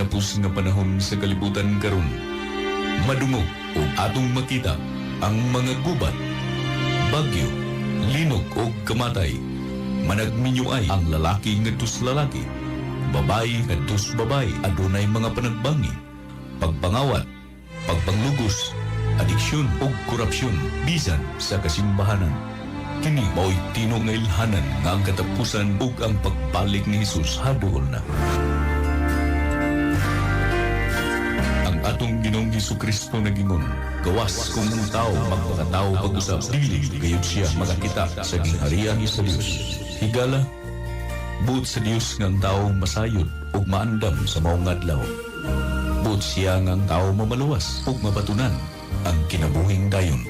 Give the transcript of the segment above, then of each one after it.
katapos nga panahon sa kalibutan karon. Madungog o atong makita ang mga gubat, bagyo, linog o kamatay. Managminyuay ang lalaki ngadtos lalaki, babayi ngadtos babayi, adunay mga panagbangi, pagpangawat, pagpanglugos, adiksyon o korupsyon bisan sa kasimbahanan. Kini mao'y tino nga ilhanan nga ang katapusan ug ang pagbalik ni Hesus haduol na. Ang atong Ginoong Hesukristo nagingon, gawas kung ang tao magpakatao pag-usap, dili gayud siya magakita sa gingharian sa Dios. Higala, buot sa Dios nga ang tao masayod ug maandam sa maong adlaw. Buot siya nga ang tao mamaluwas ug mabatunan ang kinabuhing dayon.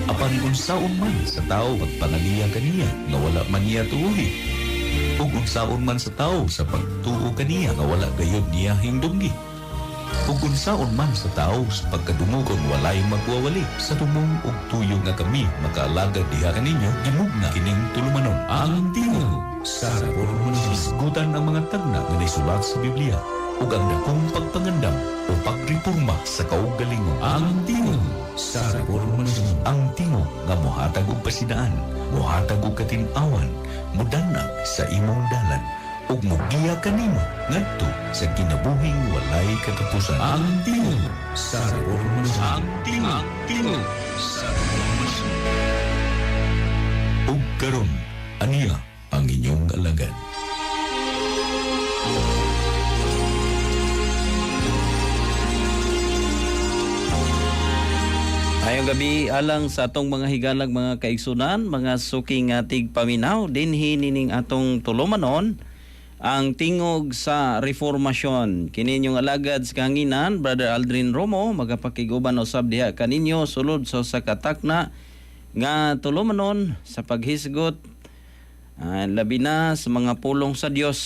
Apan unsaon man sa tao magpangaliya kaniya nga wala man niya tuuhi, ug unsaon man sa tao sa pagtuo kaniya nga wala gayud niya hingdunggi, ug unsaon man sa tao sa pagkadungugon walay magwawali, sa tumong ug tuyo nga kami makaalagad diha kaninyo, gimugna kining tulumanon ang tingog sa reformasyon. Isgutan ang mga tagna nga naisulat sa Biblia ug ang dakong pagpangandam o pagreporma sa kaugalingon. Ang tingog sa reformasyon. Ang tingog nga mohatag og pasidaan, mohatag og katin-awan, modanag sa imong dalan ug mogiya kanimo ngadto sa kinabuhing walay katapusan. Ang tingog sa reformasyon. Ang tingog sa reformasyon. Ug karon aniya ang inyong alagad. Ayong gabi alang sa atong mga higalag mga kaigsunan, mga suking atig paminaw, dinhi nining atong tulumanon ang tingog sa reformasyon. Kini inyong alagad sa kahanginan, Brother Aldrin Romo, magapakiguban usab diha kaninyo sulod sa katakna nga tulumanon sa paghisgot labi na sa mga pulong sa Dios.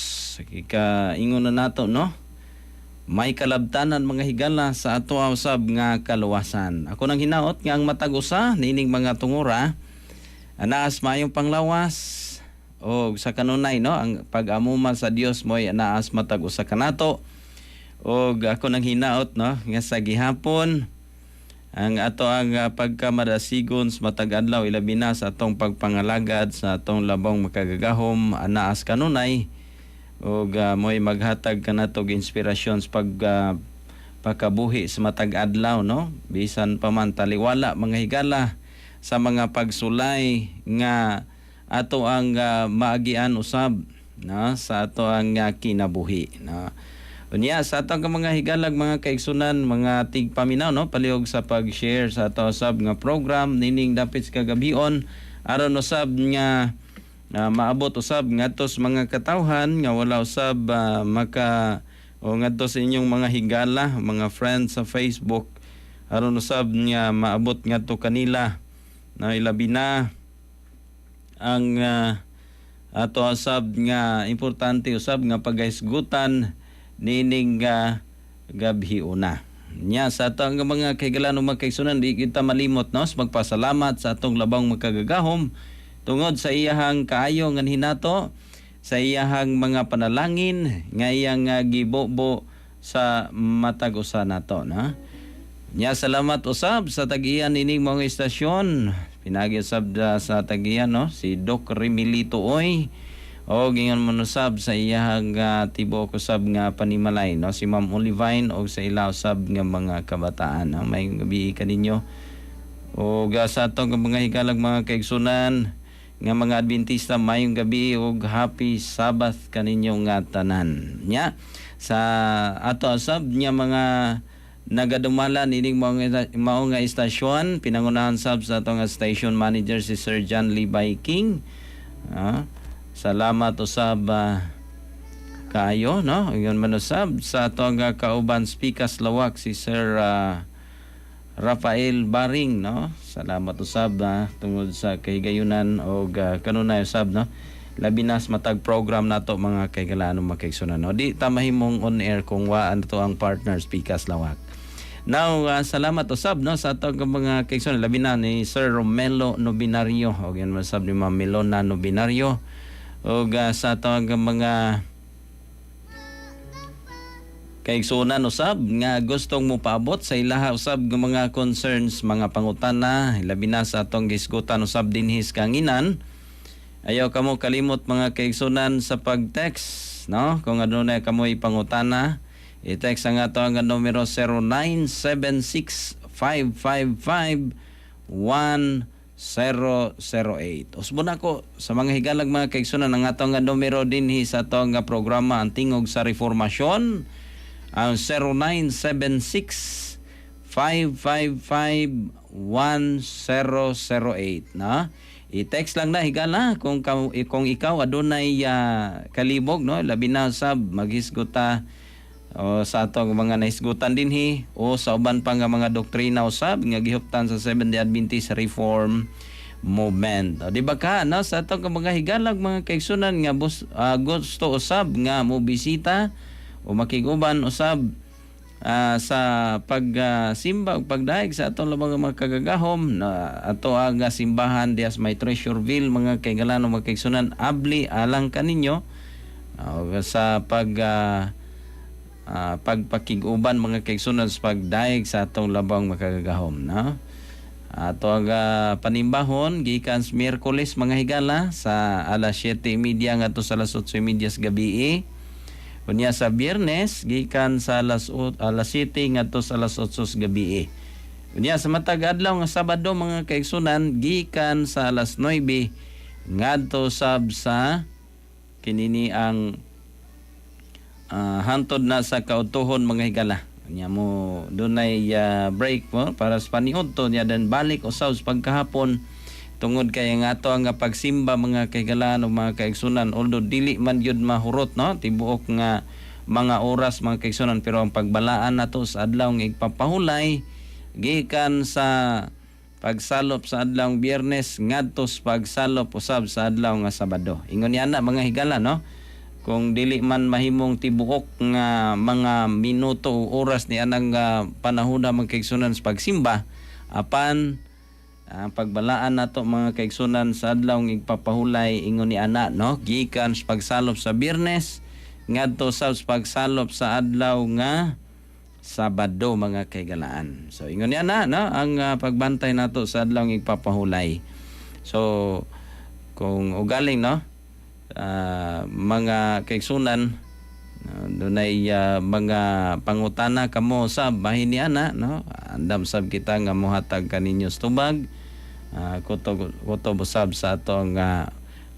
Ingon na nato, no? May kalabtanan mga higala sa ato usab nga kaluwasan. Ako nang hinaot nga ang matag usa nining mga tungura anaas mayong panglawas o sa kanunay, no, ang pag-amuma sa Dios mo'y anaas matag usa kanato. O ako nang hinaot, no, nga sa gihapon ang ato ang pagkamadasigon sa matag adlaw ilabi na sa atong pagpangalagad sa atong labong makagagahom anaas kanunay. O mo'y maghatag ka na to inspirasyon sa pagkabuhi sa matag adlaw, no? Bisan pa man taliwala mga higala sa mga pagsulay nga ato ang maagian usab, no? Sa ato ang kinabuhi, no? Unya sa ato ang mga higalag mga kaigsunan, mga tigpaminaw, no? Palihog sa pag-share sa ato usab nga program nining dapit sa kagabion aron usab nga maabot usab ngadto sa mga katawhan nga wala usab ngadto sa inyong mga higala, mga friends sa Facebook aron usab nga maabot ngadto kanila na ilabi na ang ato usab nga importante usab nga pagahisgutan nining gabi una. Nya sa ato ang mga kahigalanong mga kaigsunan, di kita malimot, no, sa magpasalamat sa atong labang makagagahom tungod sa iyahang kaayo nga hinato, sa iyahang mga panalangin nga iyang gibobo sa matag usa nato, no? Nya salamat usab sa tag-iyan ining mga istasyon. Pinagi usab sa tag-iyan, no, si Doc Remilito Oy o gingon man usab sa iyahang tibok usab nga panimalay, no, si Ma'am Olivine o sa ila usab nga mga kabataan. May gabi kaninyo o sa atong mga higalag mga kaigsunan nga mga Adventista, mayong gabi ug happy Sabbath kaninyo nga tanan. Nya sa ato usab nya mga nagadumalan ining mao nga istasyon, pinangunahan sab sa atong station manager si Sir John Levi King. Salamat usab kaayo, no? Ingon man usab sa atong kauban Spikas Lawak si Sir Rafael Baring, no? Salamat usab tungod sa kahigayunan o kanunay usab, no? Labi na sa matag program nato mga kahigalanong makaigsunan, no? Di ta mahimong on air kung waan to ang partner Spikas Lawak. Now, salamat usab, no, sa atong mga kaigsunan, labi na ni Sir Romelo Nobinario o yan masab ni Ma'am Melona Nobinario o sa atong mga kaigsunan usab nga gustong mo paabot sa ilaha usab ng mga concerns, mga pangutana, labi na sa atong gisgutan usab dinhi sa kanginan. Ayaw kamo kalimot mga kaigsunan sa pag-text, no? Kung ano na kamo ipangutana, i-text ang ato ang numero 0976551008. Usbon ako sa mga higalag mga kaigsunan ang ato ang numero dinhi sa ato nga programa ang tingog sa reformasyon, ang 0976-555-1008, no? I-text lang na higala kung ikaw adunay kalibog, no, labi na sab maghisguta o sa atong mga naisgutan dinhi o sa uban pa nga mga doktrina usab nga gihuptan sa Seventh-day Adventist Reform Movement. O, di ba ka, no, sa atong mga higalag mga kaigsunan nga gusto usab nga mo bisita o makiguban usab sa pagsimba ug pagdaig sa atong mga kagagahom na ato ang simbahan dias may Treasureville mga kaigalano mga kaigsunan, abli alang kaninyo sa pagpakiguban mga kaigsunan sa pagdaig sa atong labang makagagahom, no? Ato ang panimbahon gikan sa Miyerkules mga higala sa alas 7:30 ngadto sa alas 8:30 sa gabi. Unya sa Biyernes gikan sa alas 7 ngadto sa alas 8 sa gabi. Unya sa matag adlaw nga Sabado mga kaigsunan gikan sa alas 9 ngadto sab sa kinini ang hantod na sa kautuhon mga higala. Unya mo dunay break mo para sa paniud to nya dan balik usaw sa pagkahapon tungod kay nga ato ang pagsimba mga kaigalaan o mga kaigsunan, although dili man yun mahurot, no, tibuok nga mga oras mga kaigsunan, pero ang pagbalaan nato sa adlaw nga igpapahulay gikan sa pagsalop sa adlaw Biyernes ngadto sa pagsalop usab sa adlaw nga Sabado. Ingon yana mga higala, no, kung dili man mahimong tibuok nga mga minuto o oras ni anang panahon mga kaigsunan sa pagsimba, apan ang pagbalaan nato mga kaigsunan sa adlaw ng igpapahulay ingon ni ana, no, gikan sa pagsalop sa Biyernes ngadto sa pagsalop sa adlaw nga Sabado mga kaigalaan. So ingon ni ana, no, ang pagbantay nato sa adlaw ng igpapahulay. So kung ugaling, no, mga kaigsunan dunay mga pangutana kamo sa bahin ni ana, no, andam sab kita nga mohatag kaninyo tubag kutob usab sa atong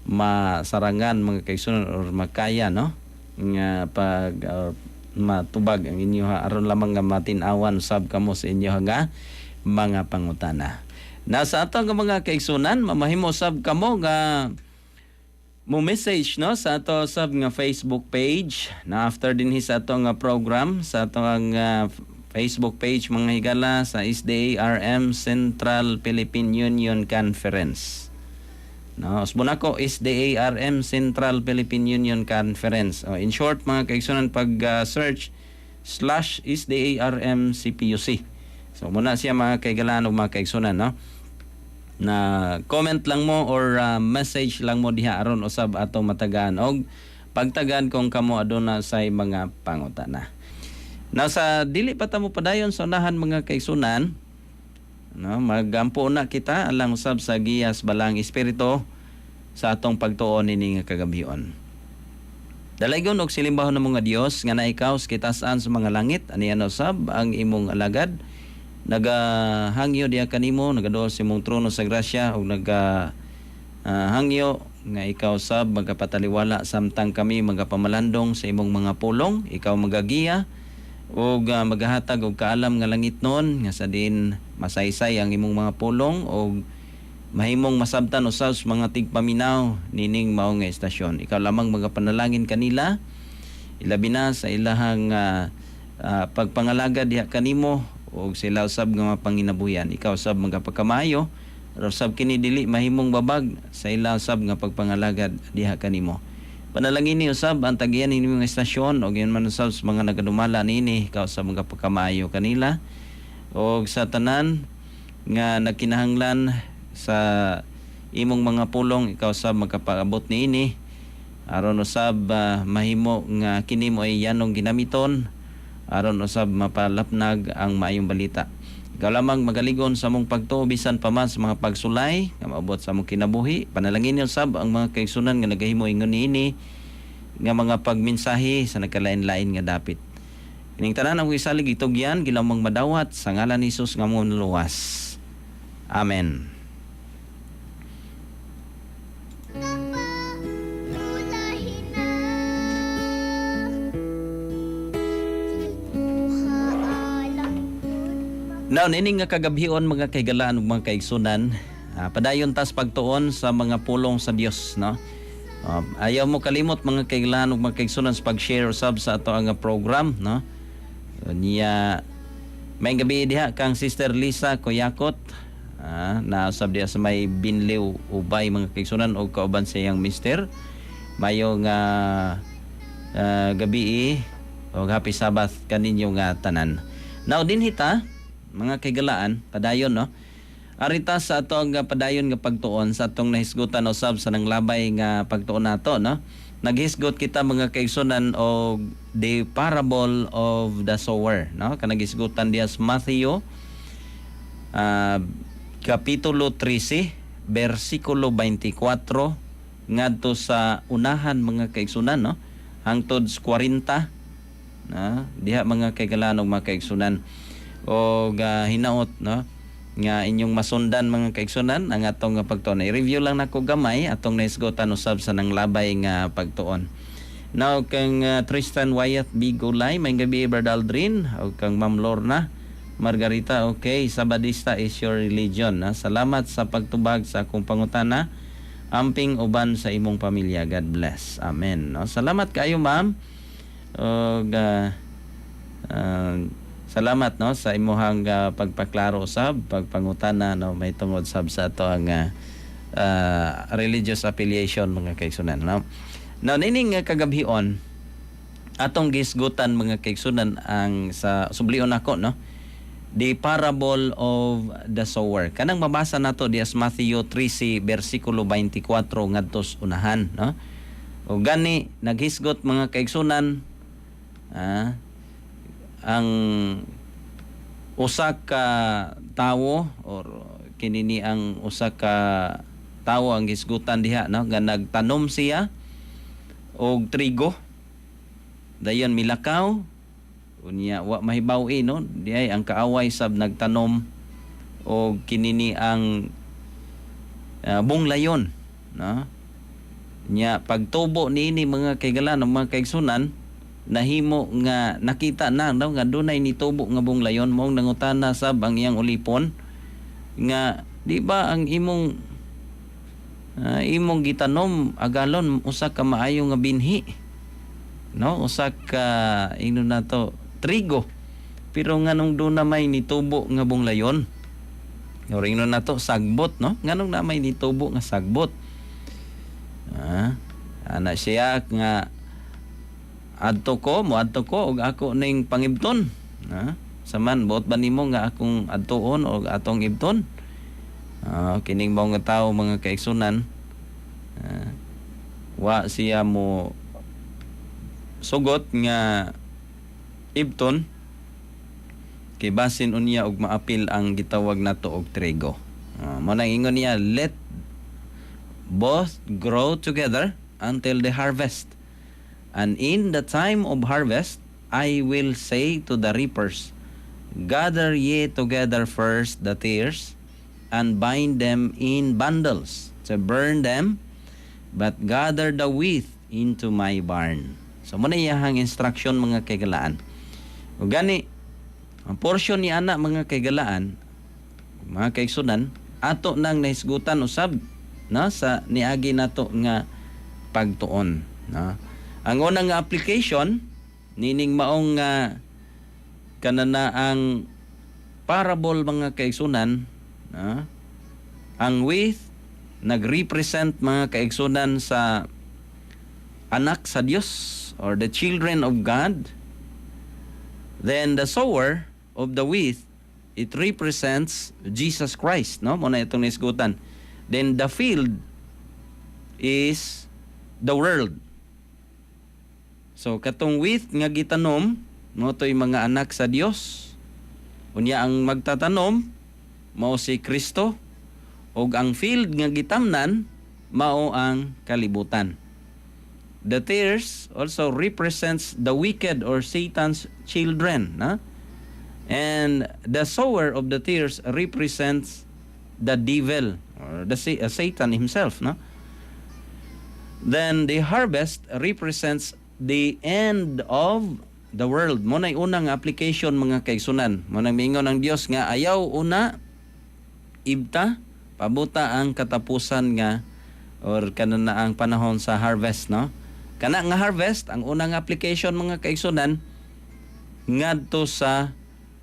masarangan mga kaigsunan or makaya, no, nga pag matubag ang inyo aron lamang nga matin-awan sab kamo sa inyo nga mga pangutana. Nasa atong mga kaigsunan mamahimo sab kamo nga mo message, no, sa ato sab nga Facebook page na after din sa ato nga program sa ato nga Facebook page mga higala sa SDARM Central Philippine Union Conference. No, usbon ako SDARM Central Philippine Union Conference. In short mga kaigsunan pag search /SDARM CPUC. So muna siya mga kaigalaan o mga kaigsunan, no, na comment lang mo or message lang mo diha aron usab atong matagaan og pagtagaan kung kamo aduna say mga pangutana. Nasa dili pa ta mo padayon sa unahan mga kaigsunan, no, magampo na kita alang usab sa giyas balang espiritu sa atong pagtuon ini nga kagabion. Dalaygon og silimbahon na mga Dios nga naikaw sa kitas-an sa mga langit, aniya usab ang imong alagad. Nagahangyo diha kanimo, nagaduol sa imong trono sa grasya ug hangyo nga ikaw sab magapataliwala samtang kami magapamalandong sa imong mga pulong. Ikaw magagiya ug magahatag og kaalam nga langitnon nga sa din masaysay ang imong mga pulong ug mahimong masabtan usab sa mga tigpaminaw nining mao nga estasyon. Ikaw lamang magapanalangin kanila ilabi na sa ilahang pagpangalaga diha kanimo og sila usab nga mapanginabuyan. Ikaw usab magapakamayo usab kini dili mahimong babag sa ila usab nga pagpangalagad diha kanimo. Panalangin ni usab ang tagiyan ni mga estasyon og yan man usab sa mga nagadumala nini, ikaw usab magapakamayo kanila og sa tanan nga nagkinahanglan sa imong mga pulong, ikaw usab magkapaabot niini aron usab mahimo nga kini mo ay yanong ginamiton aron usab mapalapnag ang maayong balita. Ikaw lamang magaligon sa mong pagtuo bisan pa man sa mga pagsulay nga maabot sa mong kinabuhi. Panalangin usab ang mga kaigsunan nga nagahimo ingon niini nga mga pagmensahe sa nagkalain-lain nga dapit. Kining tanan ang isalig itugyan gilamang madawat sa ngalan ni Hesus nga among luwas. Amen. Now, nining nga kagabhion mga kaigalaan ug mga kaigsunan, padayon tas pagtuon sa mga pulong sa Dios, no? Ayaw mo kalimot mga kaigalaan ug mga kaigsunan sa pag-share usab sa ato ang program, no? Niya may gabi diha kang Sister Lisa Koyakot, na usab diha sa may Binliw Ubay mga kaigsunan og kauban sa iyang mister. Mayo nga gabi og happy Sabbath kaninyo nga tanan. Now din hita mga kaigalaan, padayon, no? Arita sa ato ang padayon nga pagtuon sa atong nahisgutan usab sa nanglabay nga pagtuon nato, no? Naghisgot kita mga kaigsunan og the parable of the sower, no? Kanagisgutan diya sa Matthew kapitulo 13 bersikulo 24 ngadto sa unahan mga kaigsunan, no? Hangtod sa 40 diha mga kaigalaan og mga kaigsunan o hinaot, no, nga inyong masundan mga kaigsunan ang atong pagtuon. I-review lang nako gamay atong naisgotan usab sa nanglabay nga pagtuon. Now kang Tristan Wyatt B. Gulay, may gabi Brother Aldrin, o kang Ma'am Lorna Margarita, okay, Sabadista is your religion. Salamat sa pagtubag sa akong pangutana. Amping uban sa imong pamilya. God bless. Amen. No? Salamat kayo, ma'am. Salamat, no, sa imuhang pagpaklaro usab, pagpangutana, no, may tungod sab sa ato ang religious affiliation mga kaigsunan, no. Now nining kagabhion atong gisgutan mga kaigsunan ang sa sublion nako, no, the parable of the sower. Kanang mabasa nato di sa Matthew 13 bersikulo 24 ngadto sa unahan, no. O gani naghisgot mga kaigsunan ang usa ka tawo or kinini ang usa ka tawo ang gisgutan diha, no, nga nagtanom siya og trigo dayon milakaw unya wa mahibaw-i, no, diay ang kaaway sab nagtanom og kinini ang bunglayon, no, nya pagtubo niini mga kaigalan mga kaigsunan nahimo nga nakita na daw nga dunay nitubo nga bunglayon mo nangutana sab ang iyang ulipon nga di ba ang imong gitanom agalon usa ka maayo nga binhi, no, usa ka ino na to trigo, pero nganong duna may nitubo nga bunglayon or ino na to sagbot, no, nganong na may nitubo nga sagbot. Ana siya nga adto ko og ako ning pangibton, saman buot ba nimo nga akong adtuon o atong ibton? Kining mga tawo mga kaigsunan, wa siya mo sugot nga ibton kay basin unya og maapil ang gitawag nato og trigo. Mo nang ingon niya, let both grow together until the harvest. And in the time of harvest, I will say to the reapers, gather ye together first the tares, and bind them in bundles, to burn them, but gather the wheat into my barn. So muna iyahang instruction mga kaigalaan. O gani, ang portion ni ana mga kaigalaan, mga kaigsunan, ato nang nahisgutan usab, no, sa niagi nato nga pagtuon, no. Ang unang application nining maong kanana ang parable mga kaigsunan, ang wheat nagrepresent mga kaigsunan sa anak sa Dios or the children of God. Then the sower of the wheat, it represents Jesus Christ, no, mo na itong nisgutan. Then the field is the world. So katong wheat nga gitanom mo to'y mga anak sa Dios. Unya ang magtatanom mao si Kristo, ug ang field nga gitamnan mao ang kalibutan. The tares also represents the wicked or Satan's children, na? And the sower of the tares represents the devil or the Satan himself, no? Then the harvest represents the end of the world. Mo nay unang application mga kaigsunan. Mo nang mingon ang Dios nga ayaw una ibta pabuta ang katapusan nga or kanana ang panahon sa harvest, no? Kana nga harvest ang unang application mga kaigsunan ngadto sa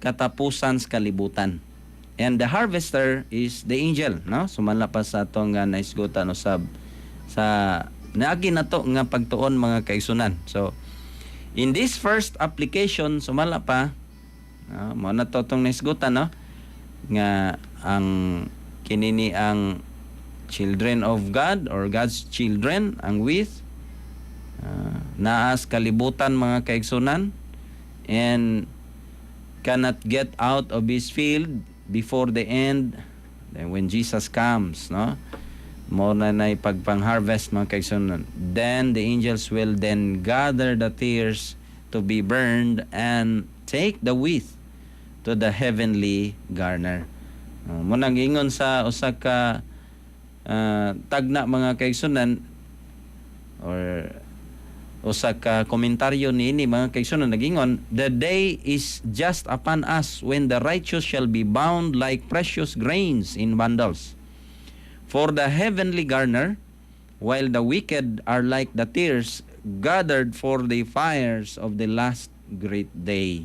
katapusan sa kalibutan. And the harvester is the angel, no? Sumala pa sa atong nga naisgutan usab sa naagi na to nga pagtuon mga kaigsunan. So in this first application sumala pa mo na to tong naisgutan, no? Nga ang kinini ang children of God or God's children ang with naas kalibutan mga kaigsunan and cannot get out of his field before the end, then when Jesus comes, no? Mo na nay pagpang-harvest mga kaigsunan. Then the angels will then gather the tares to be burned and take the wheat to the heavenly garner. Mo nang ingon sa usa ka tagna mga kaigsunan or usa ka komentaryo niini mga kaigsunan nagingon, the day is just upon us when the righteous shall be bound like precious grains in bundles for the heavenly garner, while the wicked are like the tares gathered for the fires of the last great day.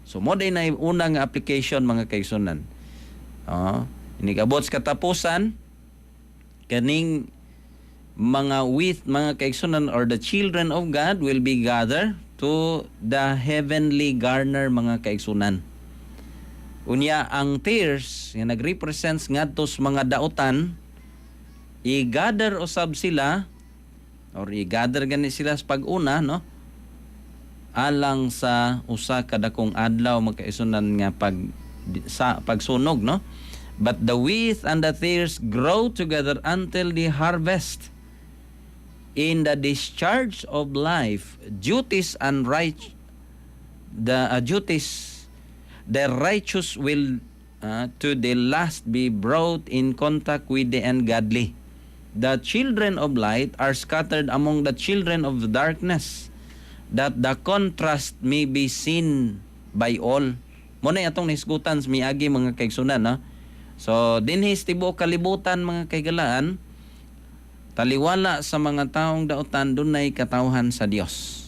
So mo day na unang application mga kaigsunan. Inigabot sa katapusan kaning mga with mga kaigsunan or the children of God will be gathered to the heavenly garner mga kaigsunan. Unya ang tares nga nagrepresents ngadto sa mga dautan, i-gather usab sila or i-gather gani sila sa pag-una, no? Alang sa usa ka dakong adlaw mga kaigsunan nga pagsunog, no? But the wheat and the tares grow together until the harvest. In the discharge of life, duties and the righteous will to the last be brought in contact with the ungodly. The children of light are scattered among the children of darkness, that the contrast may be seen by all. Muna atong nisgutan sa miagi mga kaigsunan, no? So dinhis tibuok kalibutan mga kaigalaan, taliwala sa mga taong dautan dunay katawhan sa Dios.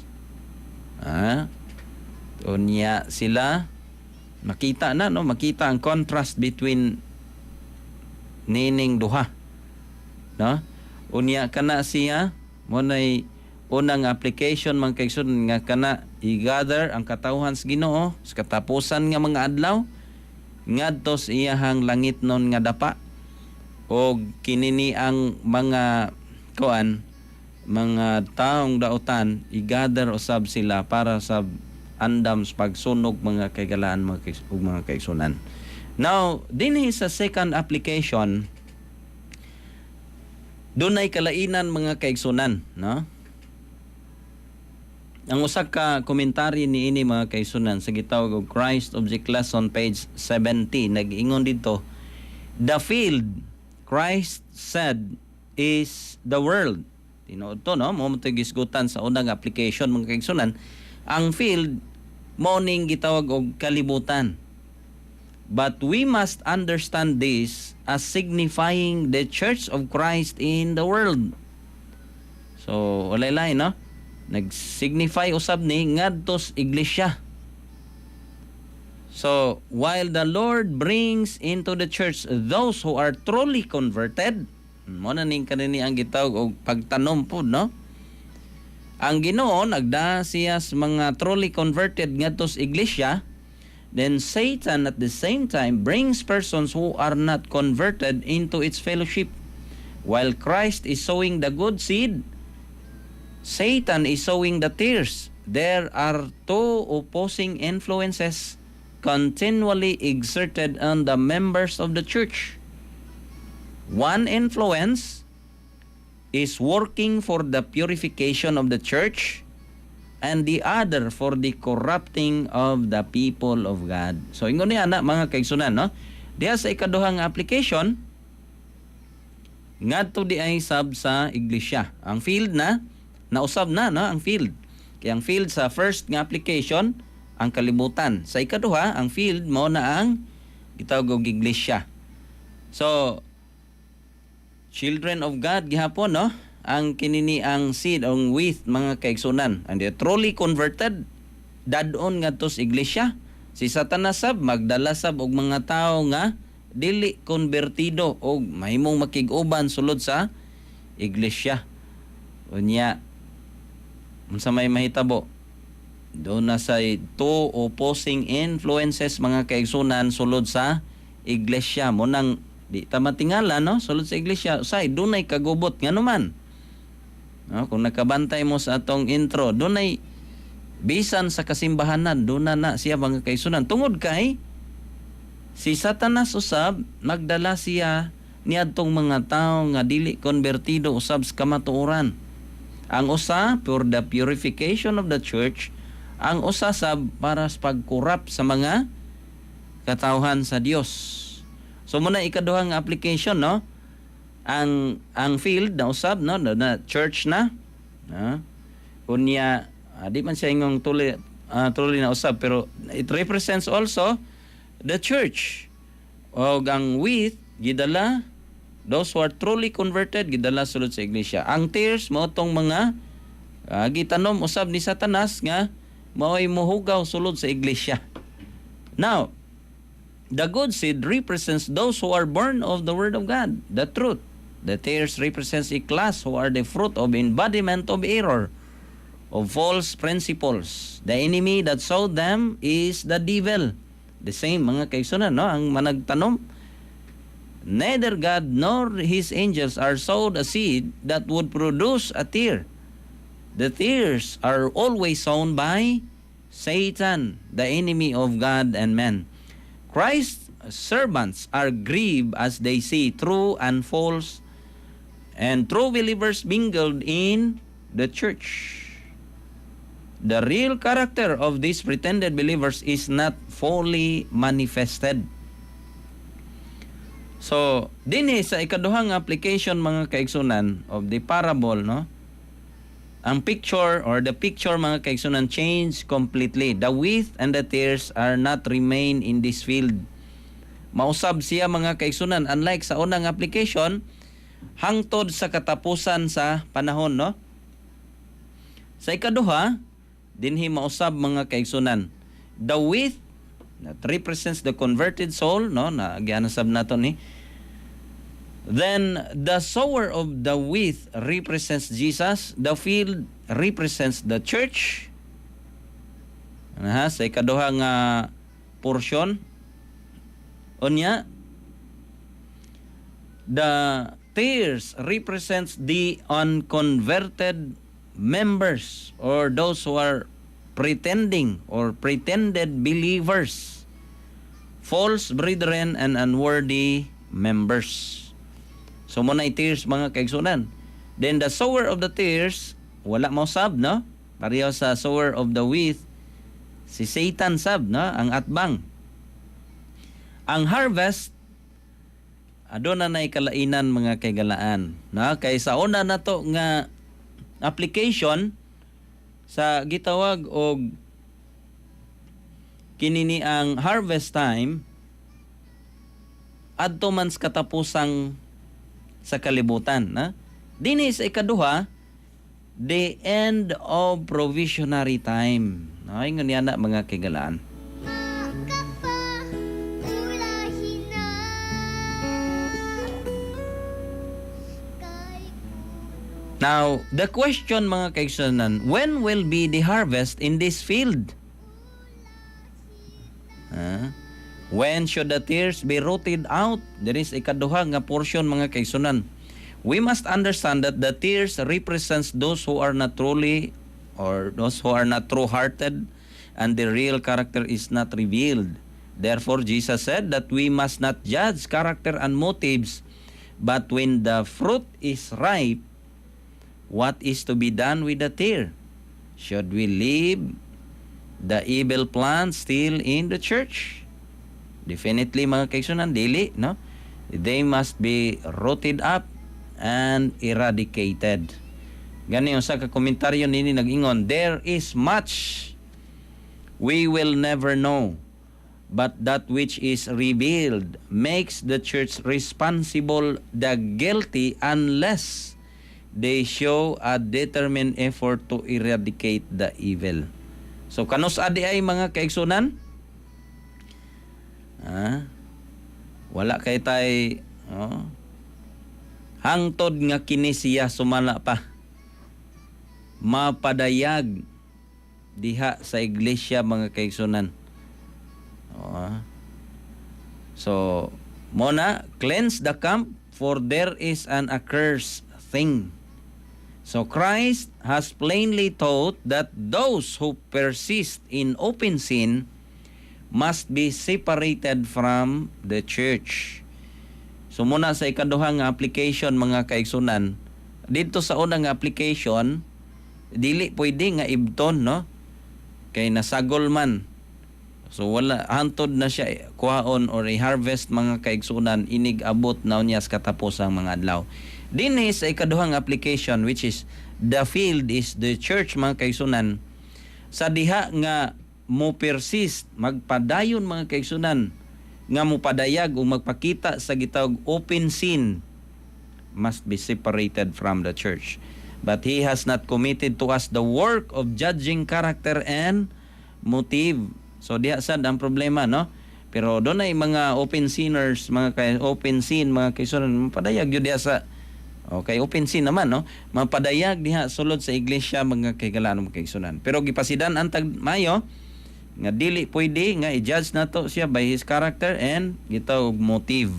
Unya sila makita na, no? Makita ang contrast between nining duha, no? Unya kana siya mo nay unang application mga kaigsunan nga kana i-gather ang katawhan sa Ginoo sa katapusan nga mga adlaw ngadto sa iyahang langit non nga dapa, o kinini ang mga mga taong dautan i-gather usab sila para sa andam sa pagsunog mga kaigalaan mga kaigsunan. Now dinhi sa second application dunay kalainan mga kaigsunan, no? Ang usa ka komentary niini mga kaigsunan sa gitawag og Christ Object Lesson page 70 nag-ingon dito, the field Christ said is the world. Tinuod to, no? Mo gisgutan sa unang application mga kaigsunan. Ang field mo ning gitawag og kalibutan. But we must understand this as signifying the Church of Christ in the world. So, walay-lay, no? Nag-signify usab ni ngadtos iglesia. So, while the Lord brings into the church those who are truly converted, mo na ning kanini ang gitawag og pagtanom pod, no? Ang Ginoo nagda siya sa mga truly converted ngadto sa iglesia, then Satan at the same time brings persons who are not converted into its fellowship. While Christ is sowing the good seed, Satan is sowing the tares there are two opposing influences continually exerted on the members of the church. One influence is working for the purification of the church, and the other for the corrupting of the people of God. So ingon niya na mga kaigsunan, no? Diha sa ikaduhang application, ngadto di ay sab sa iglesia. Ang field na nausab na, no, ang field. Kaya ang field sa first nga application ang kalibutan. Sa ikaduha, ang field mo na ang gitawag og iglesia. So children of God gihapon, no? Ang kinini ang seed, ang wheat, mga kaigsunan. And they truly converted, dadon nga to sa iglesia. Si Satanas sab, magdala sab og mga tao nga dili konbertido o mahimong makig-uban sulod sa iglesia. Unya, unsa may mahitabo? Doon na sa two opposing influences, mga kaigsunan, sulod sa iglesia. Munang di ta matingala, no? Sulod sa iglesia, usay dunay kagubot nga naman. No, kung nakabantay mo sa atong intro, dunay bisan sa kasimbahanan, doon na siya mga kaigsunan. Tungod kay si Satanas usab magdala siya niadtong mga tao nga dili konbertido usab sa kamatuoran. Ang usa for the purification of the church, ang usa sab para sa pagkurap sa mga katawhan sa Dios. So muna ikaduhang application, no? Ang field na usab, no, na church na, kunya di man siya ingong tuloy na usab, pero it represents also the church. O ang wheat gidala, those who are truly converted gidala sulod sa iglesia. Ang tares mo tong mga gitanom usab ni Satanas nga mao'y muhugaw sulod sa iglesia. Now, the good seed represents those who are born of the word of God, the truth. The tares represents a class who are the fruit of embodiment of error, of false principles. The enemy that sowed them is the devil. The same, mga kaigsunan, no? Ang managtanom, neither God nor His angels are sowed a seed that would produce a tear. The tears are always sown by Satan, the enemy of God and man. Christ's servants are grieved as they see true and false and true believers mingled in the church. The real character of these pretended believers is not fully manifested. So, dinhi sa ikaduhang application, mga kaigsunan, of the parable, no? Ang picture or the picture, mga kaigsunan, change completely. The wheat and the tares are not remain in this field. Mausab siya, mga kaigsunan, unlike sa unang application, hangtod sa katapusan sa panahon, no? Sa ikaduha, dinhi mausab, mga kaigsunan, the wheat that represents the converted soul, no, na gianasab nato ni. Then the sower of the wheat represents Jesus, the field represents the church. Sa ikaduha nga portion, unya, the tares represents the unconverted members or those who are pretending or pretended believers, false brethren and unworthy members. So muna tares, mga kaigsunan. Then the sower of the tares, wala mo sab, no? Pareho sa sower of the wheat, si Satan sab, no? Ang atbang. Ang harvest, aduna na kalainan, mga kaigalaan, no? Kay sa una na to nga application sa gitawag og kinini ang harvest time, adto man sa katapusang sa kalibutan, na dinhi sa ikaduha, the end of provisionary time. Ay ngon yana, mga kaigalaan. Now, the question, mga kaigsunan, when will be the harvest in this field? When should the tares be rooted out? There is ikaduha nga portion, mga kaigsunan. We must understand that the tares represents those who are not truly or those who are not true-hearted, and their real character is not revealed. Therefore, Jesus said that we must not judge character and motives, but when the fruit is ripe, what is to be done with the tear? Should we leave the evil plant still in the church? Definitely, mga kaigsunan, dili, no? They must be rooted up and eradicated. Gani yung sa komentaryo nini nag-ingon, there is much we will never know, but that which is revealed makes the church responsible the guilty unless they show a determined effort to eradicate the evil. So kanus adi ay mga kaigsunan? Wala kay tay hangtod nga kini siya sumala pa mapadayag diha sa iglesia, mga kaigsunan. So mona, cleanse the camp, for there is an accursed thing. So Christ has plainly taught that those who persist in open sin must be separated from the church. So muna sa ikaduhang application, mga kaigsunan, dito sa unang application, dili pwede nga ibton, no? Kay nasagol man. So wala, hantod na siya kuhaon or i-harvest, mga kaigsunan, inig abot na niya sa katapusang mga adlaw. Dinhi sa ikaduhang application, which is the field is the church, mga kaigsunan, sa diha nga mo persist, magpadayon, mga kaigsunan, nga mo padayag o magpakita sa gitawag open sin, must be separated from the church. But he has not committed to us the work of judging character and motive. So diha sad ang problema, no? Pero doon ay mga open sinners, mga open sin, mga kaigsunan, padayag yun diha sa okay, open sin naman, no? Mapadayag diha sulod sa iglesia, mga kaigalaan, mga kaigsunan. Pero gipasidan antag mayo nga dili pwede nga i-judge nato siya by his character and gitawag motive.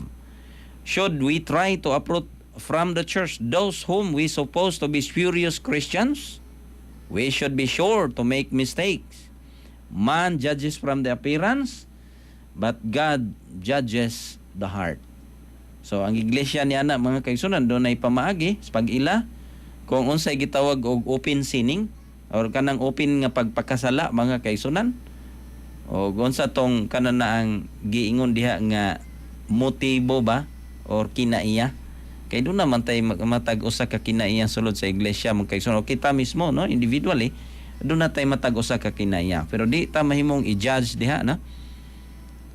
Should we try to uproot from the church those whom we suppose to be spurious Christians? We should be sure to make mistakes. Man judges from the appearance, but God judges the heart. So ang iglesia niya na, mga kaigsunan, doon ay pamaagi sa pag-ila kung unsay gitawag og open sinning or kanang open nga pagpakasala, mga kaigsunan, o unsa tong kanan na ang giingon diha nga motibo ba or kinaiya. Kay doon naman tayo matag usa ka kinaiya sulod sa iglesia, mga kaigsunan, o kita mismo, no, individually, doon na tayo matag usa ka kinaiya. Pero di ta mahimong i-judge diha, na.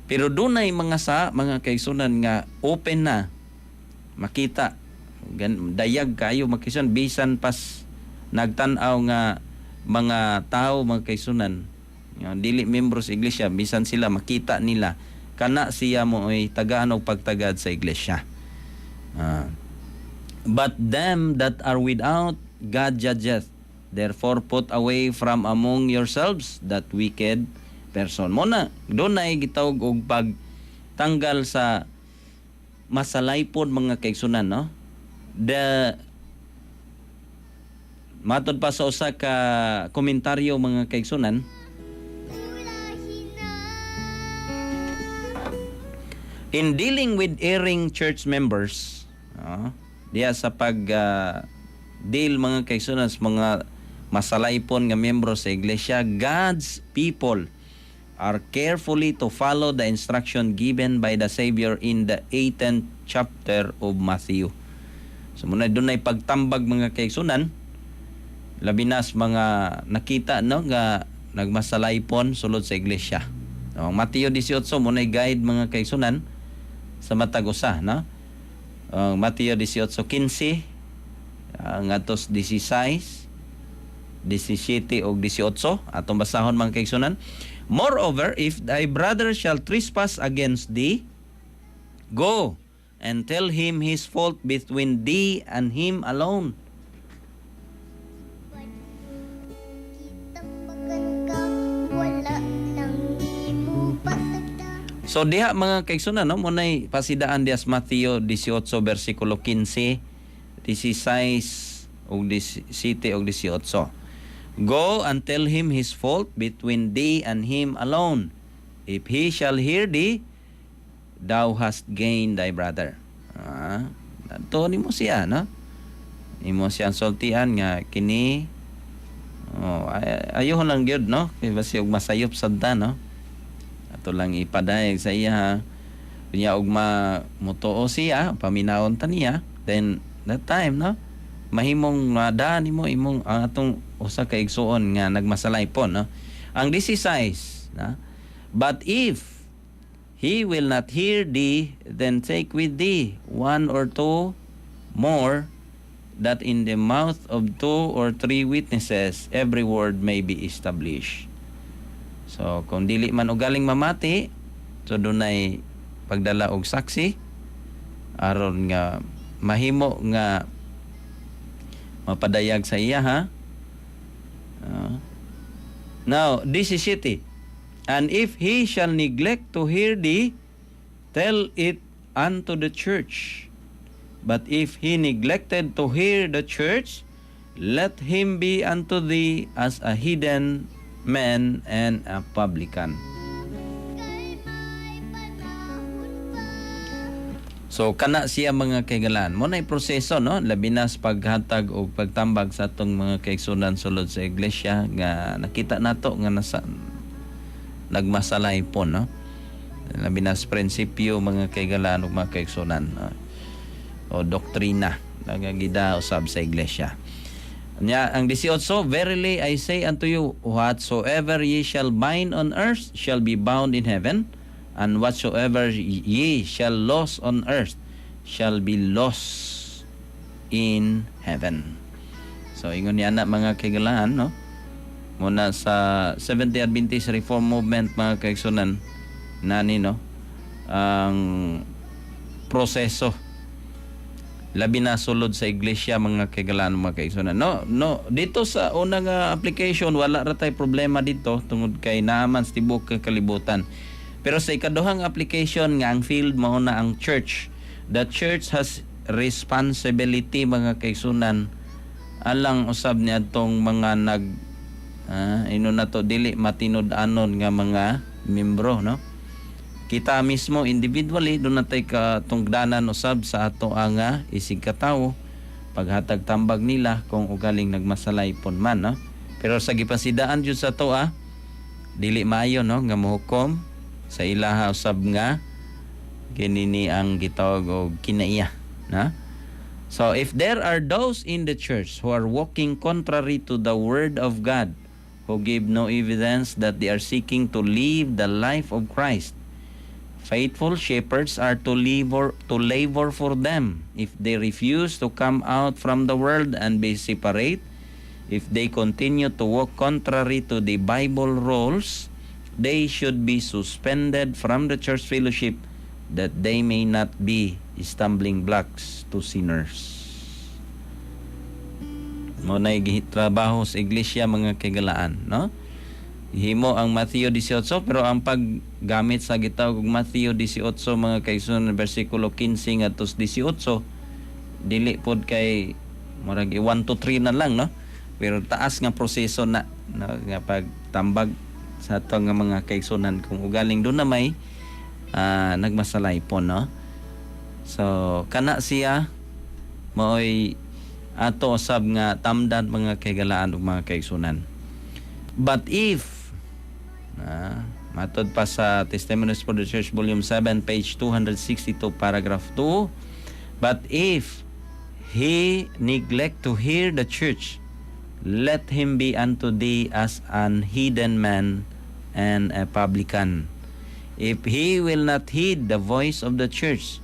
Pero doon ay mga kaigsunan nga open na makita dayag kayo, mga kaigsunan, bisan pas nagtan-aw nga mga tao, mga kaigsunan, dili membro sa iglesia, bisan sila makita nila kana siya mo ay tagaan og pagtagad sa iglesia. But them that are without, God judgeth. Therefore put away from among yourselves that wicked person. Muna, doon na gitawag og pagtanggal sa masalaypon, mga kaigsunan, no? Matod pa sa usa ka komentaryo, mga kaigsunan, in dealing with erring church members, diya sa deal, mga kaigsunan, mga masalaypon nga miyembro sa iglesia, God's people are carefully to follow the instruction given by the Savior in the 18th chapter of Matthew. So muna doon ay pagtambag, mga kaigsunan, labinas mga nakita, no, nga nagmasalaypon sulod sa iglesia. Mateo 18 muna guide, mga kaigsunan, sa matag usa, no? Mateo 18:15 ngatos 16, 17 o 18 atong basahon, mga kaigsunan. Moreover, if thy brother shall trespass against thee, go and tell him his fault between thee and him alone. So diha, mga kaigsunan, no, munay pasidaan diha sa Mateo 18 versikulo 15, 16 ug 17 ug 18. Go and tell him his fault between thee and him alone. If he shall hear thee, thou hast gained thy brother. Ato ni mo siya, no? Imo siyang sultian nga kini ayo lang gyud, no? Kay basi og masayop sadta, no? Ato lang ipadayag sa iya ha. Kunya og mutuo siya, paminawon ta niya, then that time, no? Mahimong daan nimo imong atong usa ka igsuon nga nagmasalay po, no? Ang 16, na? But if he will not hear thee, then take with thee 1 or 2 more, that in the mouth of 2 or 3 witnesses every word may be established. So kung dili man ugaling mamati, so dunay pagdala og saksi aron nga mahimo nga mapadayag sa iya, ha. Now this is it. And if he shall neglect to hear thee, tell it unto the church. But if he neglected to hear the church, let him be unto thee as a hidden man and a publican. So kana siya mga kaigalan. Mo nay proseso, no, labi na sa paghatag o pagtambag sa atong mga kaigsunan sulod sa iglesia nga nakita nato nga nasa nagmasalay po, no. Labi na sa prinsipyo mga kaigalan ug mga kaigsunan, no? O doktrina nagagida usab sa iglesia. Nya ang 18, verily I say unto you, whatsoever ye shall bind on earth shall be bound in heaven, and whatsoever ye shall loose on earth shall be loosed in heaven. So ingon niya na mga kaigalan, no, muna sa Seventh-day Adventist Reform Movement mga kaigsunan nani, no, ang proseso labi na sulod sa iglesia mga kaigalan mga kaigsunan. No, dito sa unang application wala ra tay problema dito tungod kay naaman sa tibok kalibutan. Pero sa ikaduhang application nga ang field mao na ang church. The church has responsibility mga kaigsunan alang usab ni atong mga ino na to dili matinud-anon nga mga membro, no. Kita mismo individually do natay katungdanan usab sa ato ang isig katawo paghatag tambag nila kung ugaling nagmasalay pon man, no. Pero sa gipasidaan jud sa to dili maayo, no, nga mohukom sa ilaha usab nga kinini ang gitawag og kinaiya, na. So if there are those in the church who are walking contrary to the word of God, who give no evidence that they are seeking to live the life of Christ, faithful shepherds are to labor for them. If they refuse to come out from the world and be separate, if they continue to walk contrary to the Bible rules, they should be suspended from the church fellowship, that they may not be stumbling blocks to sinners. Muna'y trabaho sa iglesia mga kaigalaan, no? Himo ang Mateo 18, pero ang paggamit sa gitawag og Mateo 18 mga kaigsunan bersikulo 15 ngadto 18 dili pod kay murag 1 to 3 na lang, no. Pero taas nga proseso na, no, nga pagtambag sa ato nga mga kaigsunan kung ugaling do na may nagmasalay po, no. So kana siya maoy ato usab nga tamdan mga kaigalaan ug mga kaigsunan. But if matod pa sa Testimonies for the Church Volume 7 page 262 paragraph 2, but if he neglect to hear the church, let him be unto thee as an hidden man and a publican. If he will not heed the voice of the church,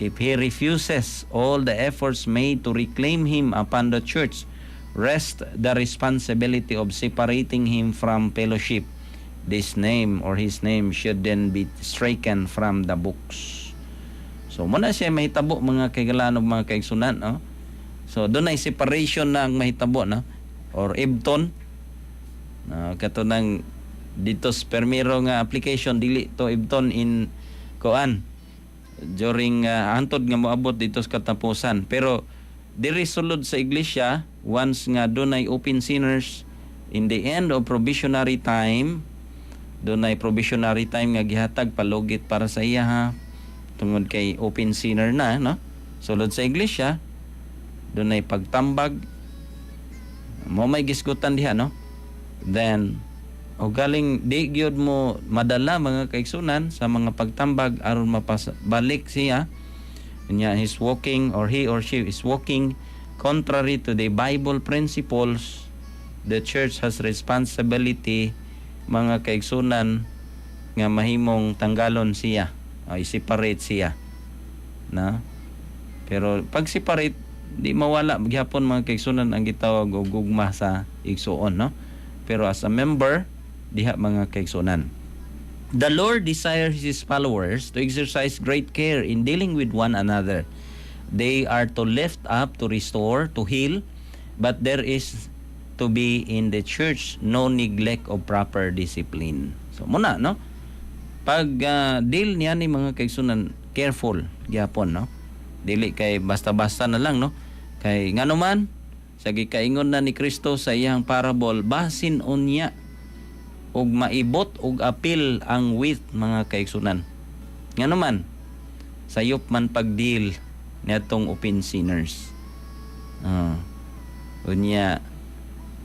if he refuses all the efforts made to reclaim him upon the church, rest the responsibility of separating him from fellowship. This name or his name should then be stricken from the books. So muna siya mahitabo mga kaigalan ug mga kaigsunan, no. So doon ay separation na ang mahitabo, no, or ibton, kato nang dito sa permiro nga application dili to ibton in koan during hantod nga moabot dito sa katapusan. Pero diri sulod sa iglesia once nga doon ay open sinners In the end of probationary time, doon ay probationary time nga gihatag palugit para sa iya ha. Tungod kay open sinner na, no? Sulod sa iglesia, doon ay pagtambag. Mo may gisgutan diha, no? Then, o galing di gyud mo madala mga kaigsunan sa mga pagtambag aron mapabalik siya. Kanya he's walking or he or she is walking contrary to the Bible principles. The church has responsibility mga kaigsunan nga mahimong tanggalon siya o i-separate siya na. Pero pag separate di mawala gyapon mga kaigsunan ang gitawag og gugma sa igsuon, no? Pero as a member diha mga kaigsunan, the Lord desires His followers to exercise great care in dealing with one another. They are to lift up, to restore, to heal, but there is to be in the church no neglect of proper discipline. So muna, no? Pag deal niya ni mga kaigsunan, careful gyapon, no? Dili kay basta-basta na lang, no? Kay nganuman sa gikaingon na ni Kristo sa iyang parable, basin unya og maibot og apil ang with mga kaigsunan. Nganuman sayop man pag-deal niadtong open sinners. Unya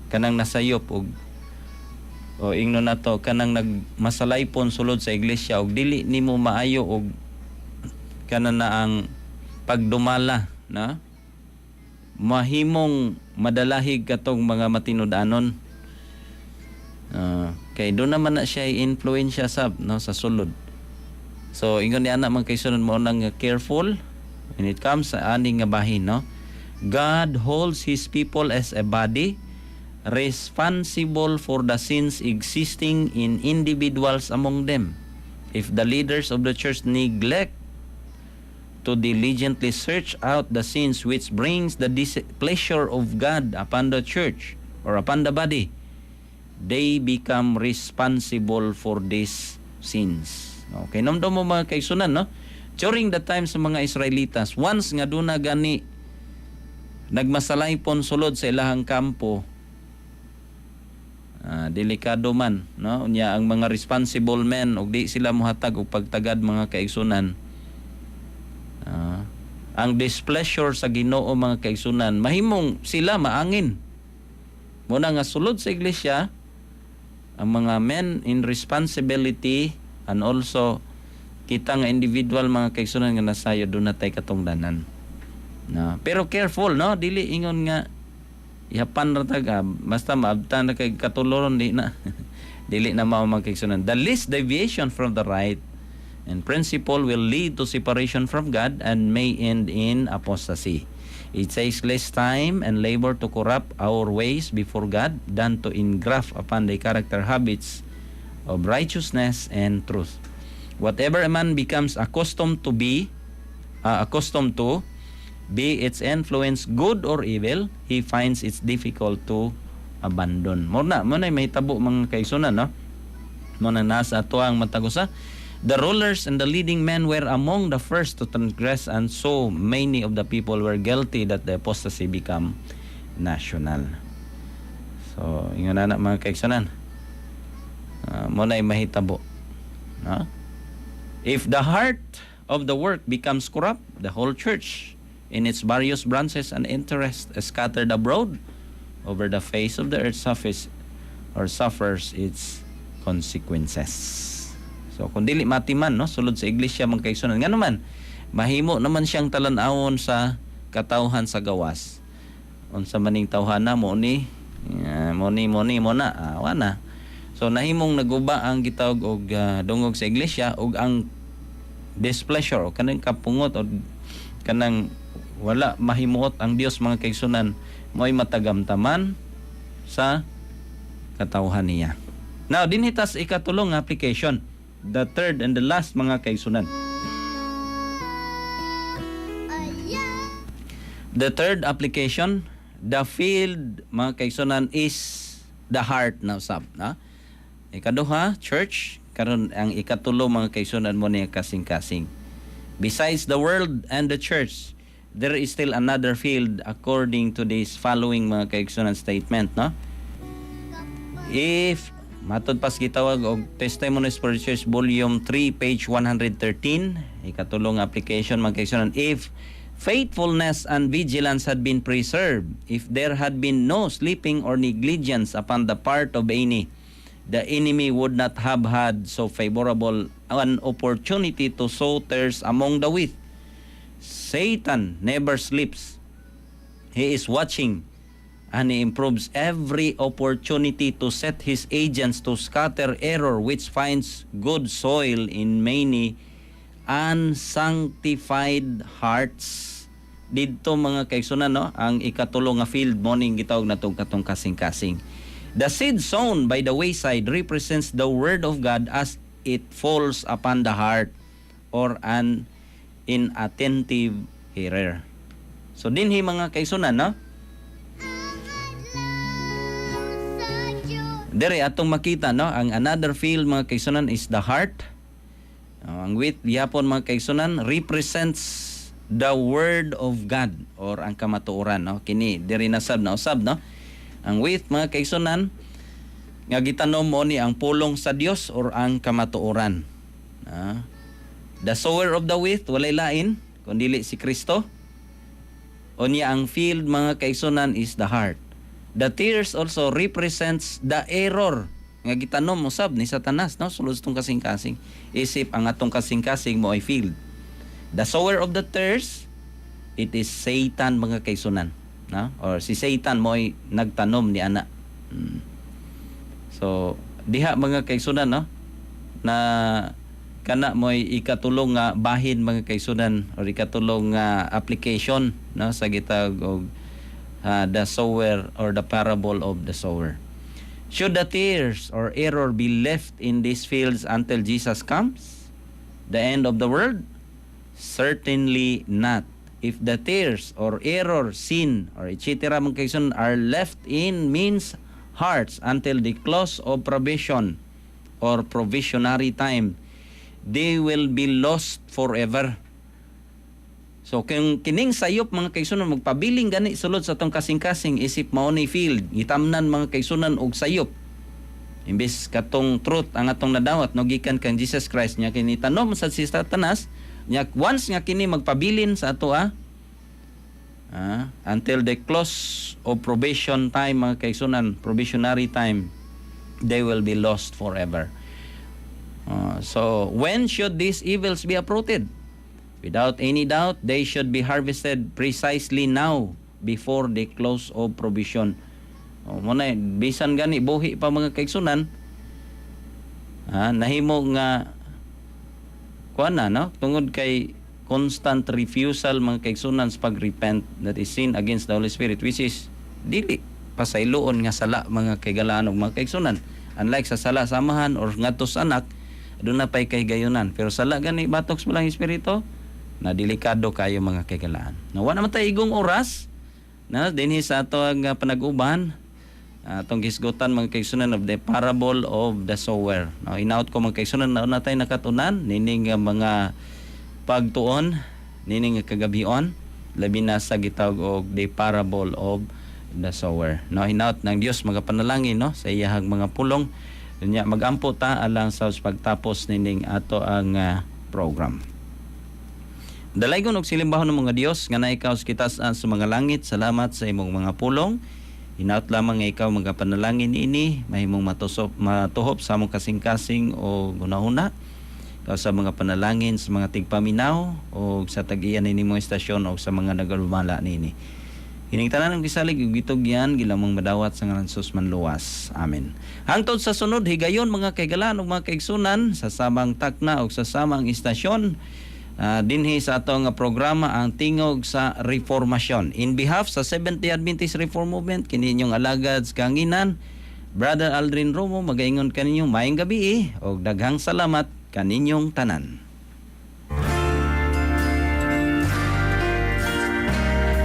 kanang nasayop og o ingnon nato kanang nagmasalaypon sulod sa iglesia og dili nimo maayo og kana na ang pagdumala na mahimong madalahig katong mga matinud-anon. Kay doon naman na siya influensya sab, no, sa sulod. So ingon ni ana mga kaisunod mo nang careful when it comes sa aning nga bahin, no? God holds His people as a body responsible for the sins existing in individuals among them. If the leaders of the church neglect to diligently search out the sins which brings the displeasure of God upon the church or upon the body, they become responsible for these sins. Okay, namdo mo mga kaigsunan, no? During the time sa mga Israelitas, once nga doon na gani nagmasalaypon sulod sa ilahang kampo, delikado man, no? Unya ang mga responsible men og di sila mohatag og pagtagad mga kaigsunan. Ang displeasure sa Ginoo mga kaigsunan, mahimong sila maangin. Muna nga sulod sa iglesia, ang mga men in responsibility and also kita nga individual mga kaigsunan nga nasayo doon na tay katungdanan. No? Pero careful, no? Dili ingon nga ihapan ra taga basta maabtan na kay katuloron di na. Dili na mao mga kaigsunan. The least deviation from the right and principle will lead to separation from God and may end in apostasy. It takes less time and labor to corrupt our ways before God than to engraft upon the character habits of righteousness and truth. Whatever a man becomes accustomed to, be its influence good or evil, he finds it difficult to abandon. Muna mahitabo mga kaigsunan, no? Muna nasa ato ang matagusa. The rulers and the leading men were among the first to transgress, and so many of the people were guilty that the apostasy become national. So, ingon na mga kaigsunan. Muna'y mahitabo. No? If the heart of the work becomes corrupt, the whole church in its various branches and interests is scattered abroad over the face of the earth suffers its consequences. So kung dili matiman, no, sulod sa iglesia mga kaigsunan, nga naman mahimo naman siyang talan-awon sa katawhan sa gawas. Unsa maning tawhana mo ni na wana. So nahimong naguba ang gitawag og dungog sa iglesia og ang displeasure o kanang kapungot o kanang wala mahimuot ang Dios mga kaigsunan mo'y matagamtaman sa katawhan niya. Now dinhitas ikatulong nga application, the third and the last mga kaigsunan. The third application, the field mga kaigsunan is the heart na usab, na. Ikaduha, church, karon ang ikatulo mga kaigsunan mo niya kasing-kasing. Besides the world and the church, there is still another field according to this following mga kaigsunan statement, no? If matod pas gitawag og Testimonies for the Church Volume 3 page 113, ikatulong application mga kaigsunan, if faithfulness and vigilance had been preserved, if there had been no sleeping or negligence upon the part of any, the enemy would not have had so favorable an opportunity to sow tares among the wheat. Satan never sleeps. He is watching, and he improves every opportunity to set his agents to scatter error which finds good soil in many unsanctified hearts. Dito mga kaigsunan, no, ang ikatulong nga field morning gitawag natong katong kasing-kasing. The seed sown by the wayside represents the word of God as it falls upon the heart or an inattentive hearer. So dinhi mga kaigsunan, no, dere atong makita, no, ang another field mga kaigsunan is the heart. Ang wheat yapon mga kaigsunan represents the word of God or ang kamatuoran, no, kini diri nasab na usab, no. Ang wheat mga kaigsunan nga gitanom mo ni ang pulong sa Dios or ang kamatuoran. The sower of the wheat walay lain kundi si Kristo. Unya ang field mga kaigsunan is the heart. The tares also represents the error nga gitanom usab ni Satanas, no, sulod tong kasing-kasing. Isip ang atong kasing-kasing mo ay field. The sower of the tares, it is Satan mga kaigsunan, no? Or si Satan mo ay nagtanom ni ana. So diha mga kaigsunan, no, na kana mo ay ikatulong nga bahin mga kaigsunan or ikatulong nga application, no, sa gitag og the sower or the parable of the sower. Should the tares or error be left in these fields until Jesus comes, the end of the world? Certainly not. If the tares or error, sin, or etc. mga kaigsunan are left in men's hearts until the close of probation or provisionary time, they will be lost forever. So kung kining sayop mga kaigsunan magpabiling gani sulod sa tong kasing-kasing, isip mao ni field gitamnan mga kaigsunan og sayop. Imbes katong truth ang atong nadawat no gikan kang Jesus Christ nya kini tanom sa si Satanas nya once nga kini magpabilin sa ato until the close of probation time mga kaigsunan, probationary time, they will be lost forever. So when should these evils be uprooted? Without any doubt, they should be harvested precisely now before the close of provision. Muna, bisan gani buhi pa mga kaigsunan, nahimo nga kuana, no, tungod kay constant refusal mga kaigsunan sa pag-repent, that is sin against the Holy Spirit, which is dili pasayloon nga sala mga kaigalaan og mga kaigsunan. Unlike sa sala samahan or ngadto sa anak, aduna pay kay gayunan. Pero sala gani batok sa lang espiritu, na delikado kayo mga kaigalaan. Nawa naman tayo igong oras na dinhi sa ato ang panag-uban atong gisgutan mga kaigsunan of the parable of the sower. Now, inaut ko mga kaigsunan na tayo nakatunan nining mga pagtuon, nining kagabion, labi na sa gitawag og the parable of the sower. Now, hinaut ng Dios mga panalangin, no, sa iyahang mga pulong. Nya magampo ta alang sa pagtapos nining ato ang program. Dalaygon og silimbahon ng mga Dios nga na ikaw sa kitaas sa mga langit, salamat sa imong mga pulong. Hinaut lamang nga ikaw mga panalangin ini mahimong matuhop sa among kasing-kasing o gunahuna. Ikaw sa mga panalangin sa mga tigpaminaw o sa tag-iyan ni mo estasyon o sa mga nagalumala nini. Hining tanan ng gisalig ug gitugyan gilamang madawat sa ngalan Sus manluwas. Amen. Hangtod sa sunod higayon mga kaigalaan ug mga kaigsunan sa samang takna o sa samang istasyon, dinhi sa atong programa ang tingog sa reformasyon. In behalf sa Seventh-day Adventist Reform Movement, kini inyong alagad sa kanginan, Brother Aldrin Romo, magaingon kaninyong maayong gabi o daghang salamat kaninyong tanan.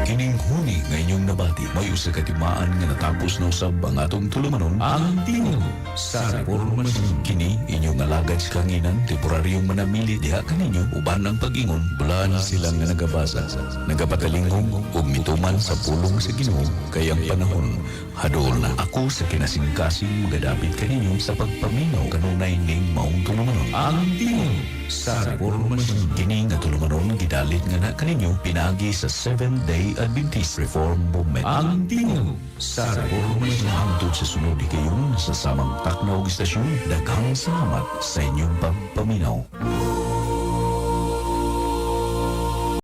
Kining huni nga inyong nabati may usa ka timaan nga natapos na usab ang atong tulumanon ang tingog sa reformasyon. Kini inyong alagad sa kanginan, temporaryong manamili diha kaninyo uban ang pag-ingon, bulan silang nga nagabasa, nagapagalingong ug mituman sa pulong sa Ginoo kay ang panahon hadol na. Ako sa kinasingkasing magadapit kaninyo sa pagpaminaw kanunay ning maong tulumanon ang tingog sa reformasyon. Kini nga tulumanon gidalit nga na kaninyo pinagi sa Seventh-day Adventist Reform Movement ang tingog sa reformasyon. Hangtod sa sunod ikayon sa samang takna og istasyon, daghang salamat sa inyong pagpaminaw.